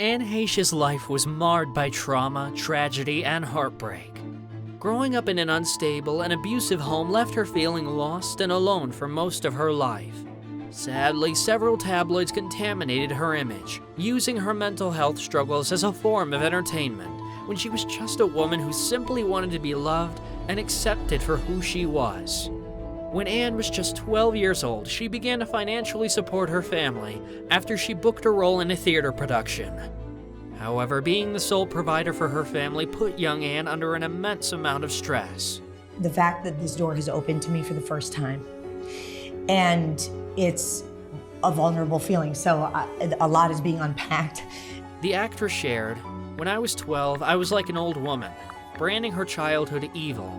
Anne Heche's life was marred by trauma, tragedy, and heartbreak. Growing up in an unstable and abusive home left her feeling lost and alone for most of her life. Sadly, several tabloids contaminated her image, using her mental health struggles as a form of entertainment, when she was just a woman who simply wanted to be loved and accepted for who she was. When Anne was just 12 years old, she began to financially support her family after she booked a role in a theater production. However, being the sole provider for her family put young Anne under an immense amount of stress. The fact that this door has opened to me for the first time, and it's a vulnerable feeling, so a lot is being unpacked. The actress shared, "When I was 12, I was like an old woman, branding her childhood evil.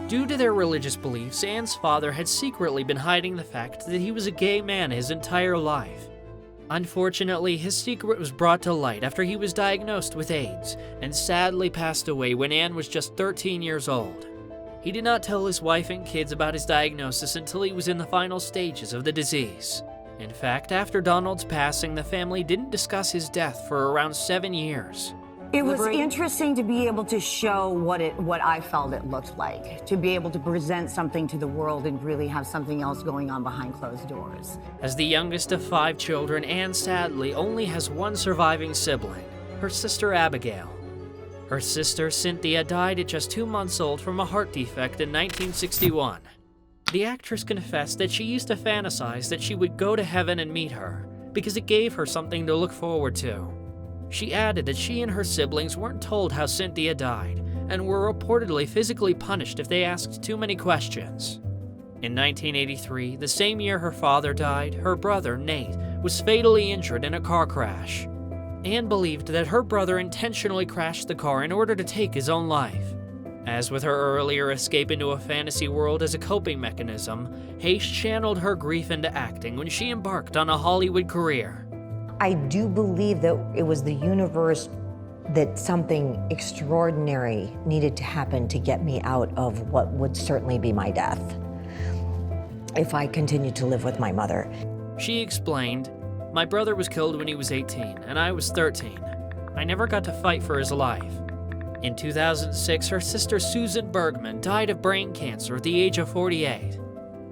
Due to their religious beliefs, Anne's father had secretly been hiding the fact that he was a gay man his entire life. Unfortunately, his secret was brought to light after he was diagnosed with AIDS and sadly passed away when Anne was just 13 years old. He did not tell his wife and kids about his diagnosis until he was in the final stages of the disease. In fact, after Donald's passing, the family didn't discuss his death for around 7 years. It was interesting to be able to show what I felt it looked like, to be able to present something to the world and really have something else going on behind closed doors. As the youngest of 5 children, Anne sadly only has one surviving sibling, her sister Abigail. Her sister Cynthia died at just 2 months old from a heart defect in 1961. The actress confessed that she used to fantasize that she would go to heaven and meet her, because it gave her something to look forward to. She added that she and her siblings weren't told how Cynthia died, and were reportedly physically punished if they asked too many questions. In 1983, the same year her father died, her brother, Nate, was fatally injured in a car crash. Anne believed that her brother intentionally crashed the car in order to take his own life. As with her earlier escape into a fantasy world as a coping mechanism, Heche channeled her grief into acting when she embarked on a Hollywood career. I do believe that it was the universe, that something extraordinary needed to happen to get me out of what would certainly be my death if I continued to live with my mother. She explained, "My brother was killed when he was 18, and I was 13. I never got to fight for his life." In 2006, her sister Susan Bergman died of brain cancer at the age of 48.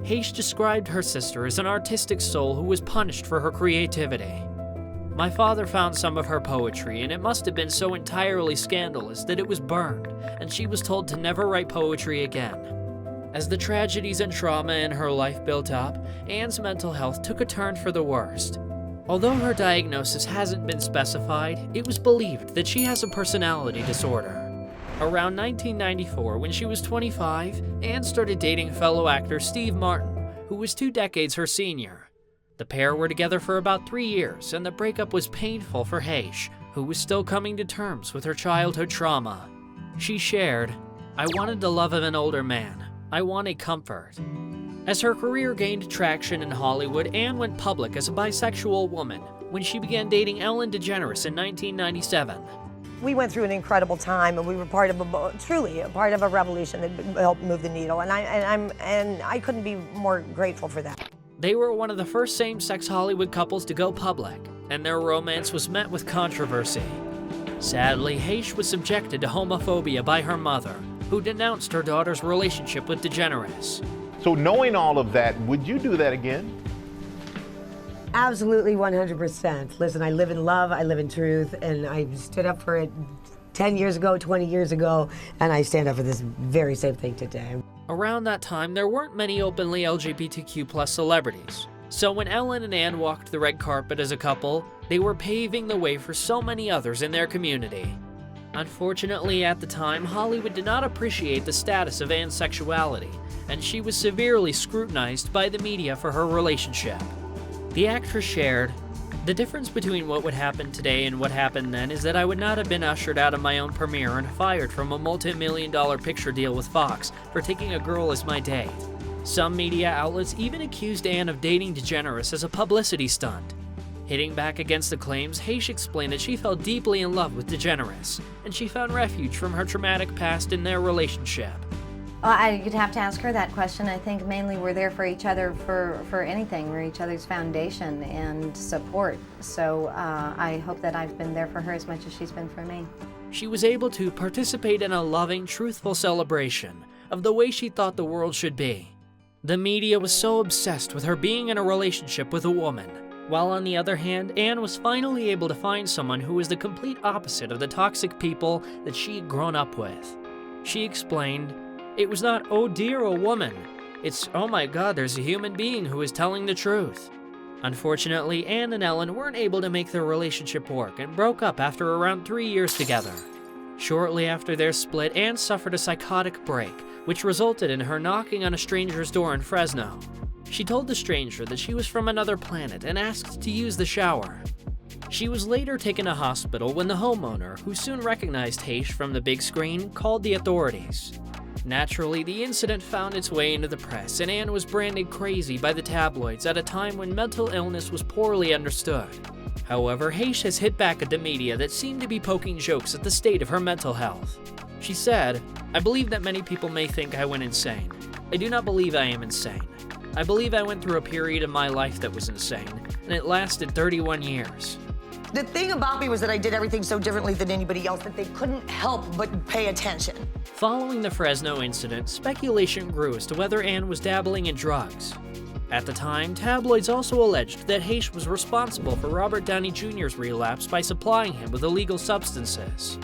Heche described her sister as an artistic soul who was punished for her creativity. "My father found some of her poetry, and it must have been so entirely scandalous that it was burned, and she was told to never write poetry again." As the tragedies and trauma in her life built up, Anne's mental health took a turn for the worst. Although her diagnosis hasn't been specified, it was believed that she has a personality disorder. Around 1994, when she was 25, Anne started dating fellow actor Steve Martin, who was 2 decades her senior. The pair were together for about 3 years, and the breakup was painful for Heche, who was still coming to terms with her childhood trauma. She shared, "I wanted the love of an older man. I wanted comfort." As her career gained traction in Hollywood, Anne went public as a bisexual woman when she began dating Ellen DeGeneres in 1997. We went through an incredible time, and we were truly a part of a revolution that helped move the needle, and I couldn't be more grateful for that. They were one of the first same-sex Hollywood couples to go public, and their romance was met with controversy. Sadly, Heche was subjected to homophobia by her mother, who denounced her daughter's relationship with DeGeneres. So knowing all of that, would you do that again? Absolutely, 100%. Listen, I live in love, I live in truth, and I stood up for it 10 years ago, 20 years ago, and I stand up for this very same thing today. Around that time, there weren't many openly LGBTQ+ celebrities. So when Ellen and Anne walked the red carpet as a couple, they were paving the way for so many others in their community. Unfortunately, at the time, Hollywood did not appreciate the status of Anne's sexuality, and she was severely scrutinized by the media for her relationship. The actress shared, "The difference between what would happen today and what happened then is that I would not have been ushered out of my own premiere and fired from a multi-million-dollar picture deal with Fox for taking a girl as my date. Some media outlets even accused Anne of dating DeGeneres as a publicity stunt." Hitting back against the claims, Heche explained that she fell deeply in love with DeGeneres, and she found refuge from her traumatic past in their relationship. You'd have to ask her that question. I think mainly we're there for each other for anything. We're each other's foundation and support. So I hope that I've been there for her as much as she's been for me. She was able to participate in a loving, truthful celebration of the way she thought the world should be. The media was so obsessed with her being in a relationship with a woman, while on the other hand, Anne was finally able to find someone who was the complete opposite of the toxic people that she had grown up with. She explained, "It was not, oh dear, a woman. It's, oh my God, there's a human being who is telling the truth." Unfortunately, Anne and Ellen weren't able to make their relationship work and broke up after around 3 years together. Shortly after their split, Anne suffered a psychotic break, which resulted in her knocking on a stranger's door in Fresno. She told the stranger that she was from another planet and asked to use the shower. She was later taken to hospital when the homeowner, who soon recognized Heche from the big screen, called the authorities. Naturally, the incident found its way into the press, and Anne was branded crazy by the tabloids at a time when mental illness was poorly understood. However, Heche has hit back at the media that seemed to be poking jokes at the state of her mental health. She said, "I believe that many people may think I went insane. I do not believe I am insane. I believe I went through a period of my life that was insane, and it lasted 31 years. The thing about me was that I did everything so differently than anybody else that they couldn't help but pay attention." Following the Fresno incident, speculation grew as to whether Anne was dabbling in drugs. At the time, tabloids also alleged that Heche was responsible for Robert Downey Jr.'s relapse by supplying him with illegal substances.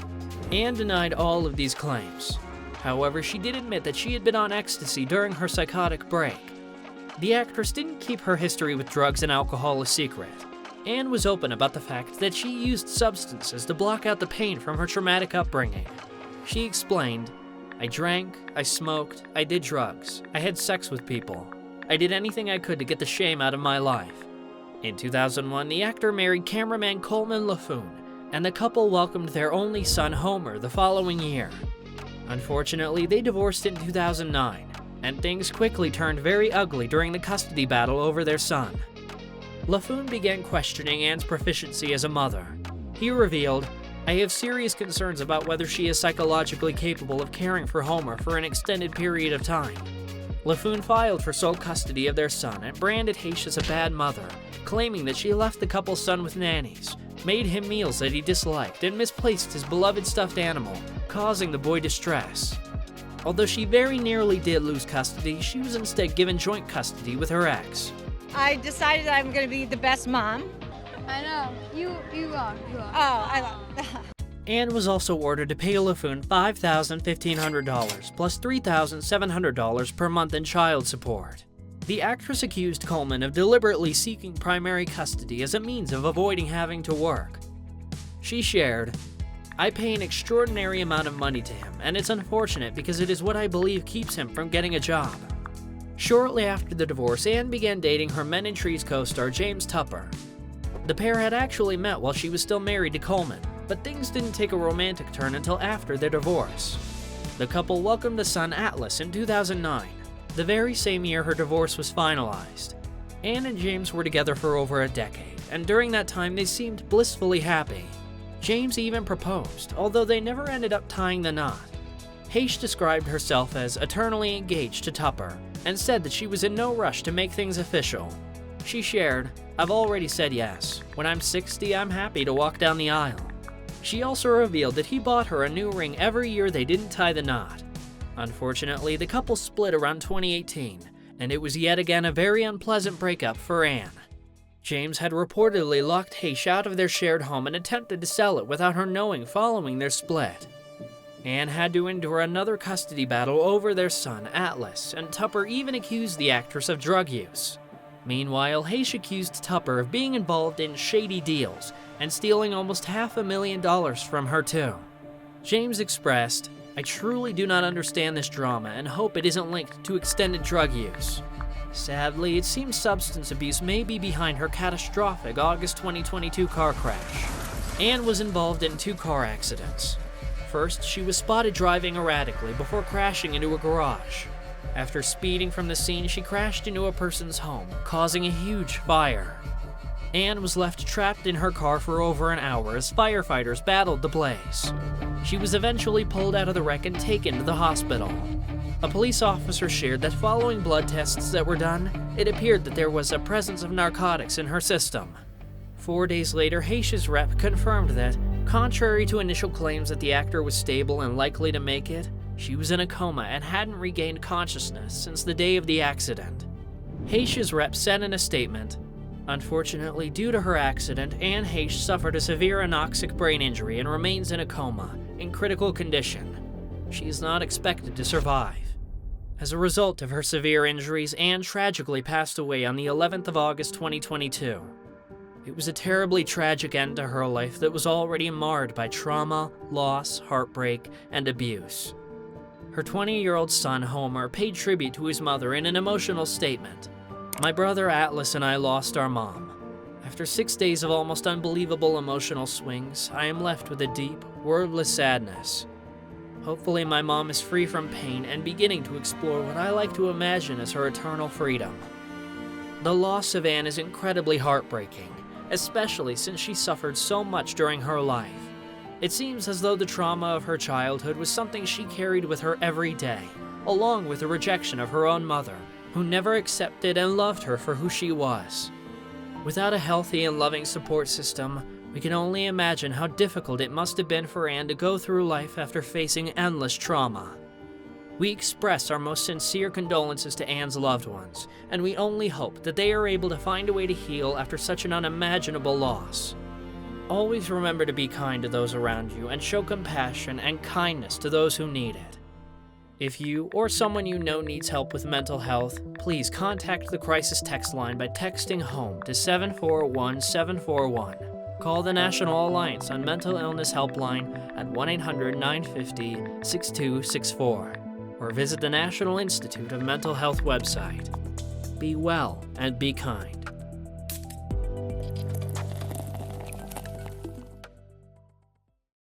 Anne denied all of these claims. However, she did admit that she had been on ecstasy during her psychotic break. The actress didn't keep her history with drugs and alcohol a secret. Anne was open about the fact that she used substances to block out the pain from her traumatic upbringing. She explained, "I drank, I smoked, I did drugs, I had sex with people. I did anything I could to get the shame out of my life." In 2001, the actor married cameraman Coleman LaFoon, and the couple welcomed their only son Homer the following year. Unfortunately, they divorced in 2009, and things quickly turned very ugly during the custody battle over their son. LaFoon began questioning Anne's proficiency as a mother. He revealed, "I have serious concerns about whether she is psychologically capable of caring for Homer for an extended period of time." LaFoon filed for sole custody of their son and branded Heche as a bad mother, claiming that she left the couple's son with nannies, made him meals that he disliked, and misplaced his beloved stuffed animal, causing the boy distress. Although she very nearly did lose custody, she was instead given joint custody with her ex. I decided I'm going to be the best mom. I know. You are. Oh, I love Anne was also ordered to pay LaFoon $5,100 plus $3,700 per month in child support. The actress accused Coleman of deliberately seeking primary custody as a means of avoiding having to work. She shared, "I pay an extraordinary amount of money to him, and it's unfortunate because it is what I believe keeps him from getting a job." Shortly after the divorce, Anne began dating her Men in Trees co-star James Tupper. The pair had actually met while she was still married to Coleman, but things didn't take a romantic turn until after their divorce. The couple welcomed the son Atlas in 2009, the very same year her divorce was finalized. Anne and James were together for over a decade, and during that time they seemed blissfully happy. James even proposed, although they never ended up tying the knot. Heche described herself as eternally engaged to Tupper, and said that she was in no rush to make things official. She shared, "I've already said yes. When I'm 60, I'm happy to walk down the aisle." She also revealed that he bought her a new ring every year they didn't tie the knot. Unfortunately, the couple split around 2018, and it was yet again a very unpleasant breakup for Anne. James had reportedly locked Heche out of their shared home and attempted to sell it without her knowing following their split. Anne had to endure another custody battle over their son, Atlas, and Tupper even accused the actress of drug use. Meanwhile, Heche accused Tupper of being involved in shady deals and stealing almost $500,000 from her too. James expressed, "I truly do not understand this drama and hope it isn't linked to extended drug use." Sadly, it seems substance abuse may be behind her catastrophic August 2022 car crash. Anne was involved in 2 car accidents. First, she was spotted driving erratically before crashing into a garage. After speeding from the scene, she crashed into a person's home, causing a huge fire. Anne was left trapped in her car for over an hour as firefighters battled the blaze. She was eventually pulled out of the wreck and taken to the hospital. A police officer shared that following blood tests that were done, it appeared that there was a presence of narcotics in her system. 4 days later, Heche's rep confirmed that, contrary to initial claims that the actor was stable and likely to make it, she was in a coma and hadn't regained consciousness since the day of the accident. Heche's rep said in a statement, "Unfortunately, due to her accident, Anne Heche suffered a severe anoxic brain injury and remains in a coma, in critical condition. She is not expected to survive." As a result of her severe injuries, Anne tragically passed away on the 11th of August 2022. It was a terribly tragic end to her life that was already marred by trauma, loss, heartbreak, and abuse. Her 20-year-old son, Homer, paid tribute to his mother in an emotional statement. "My brother Atlas and I lost our mom. After 6 days of almost unbelievable emotional swings, I am left with a deep, wordless sadness. Hopefully my mom is free from pain and beginning to explore what I like to imagine as her eternal freedom." The loss of Anne is incredibly heartbreaking, especially since she suffered so much during her life. It seems as though the trauma of her childhood was something she carried with her every day, along with the rejection of her own mother, who never accepted and loved her for who she was. Without a healthy and loving support system, we can only imagine how difficult it must have been for Anne to go through life after facing endless trauma. We express our most sincere condolences to Anne's loved ones, and we only hope that they are able to find a way to heal after such an unimaginable loss. Always remember to be kind to those around you and show compassion and kindness to those who need it. If you or someone you know needs help with mental health, please contact the crisis text line by texting HOME to 741-741. Call the National Alliance on Mental Illness Helpline at 1-800-950-6264 or visit the National Institute of Mental Health website. Be well and be kind.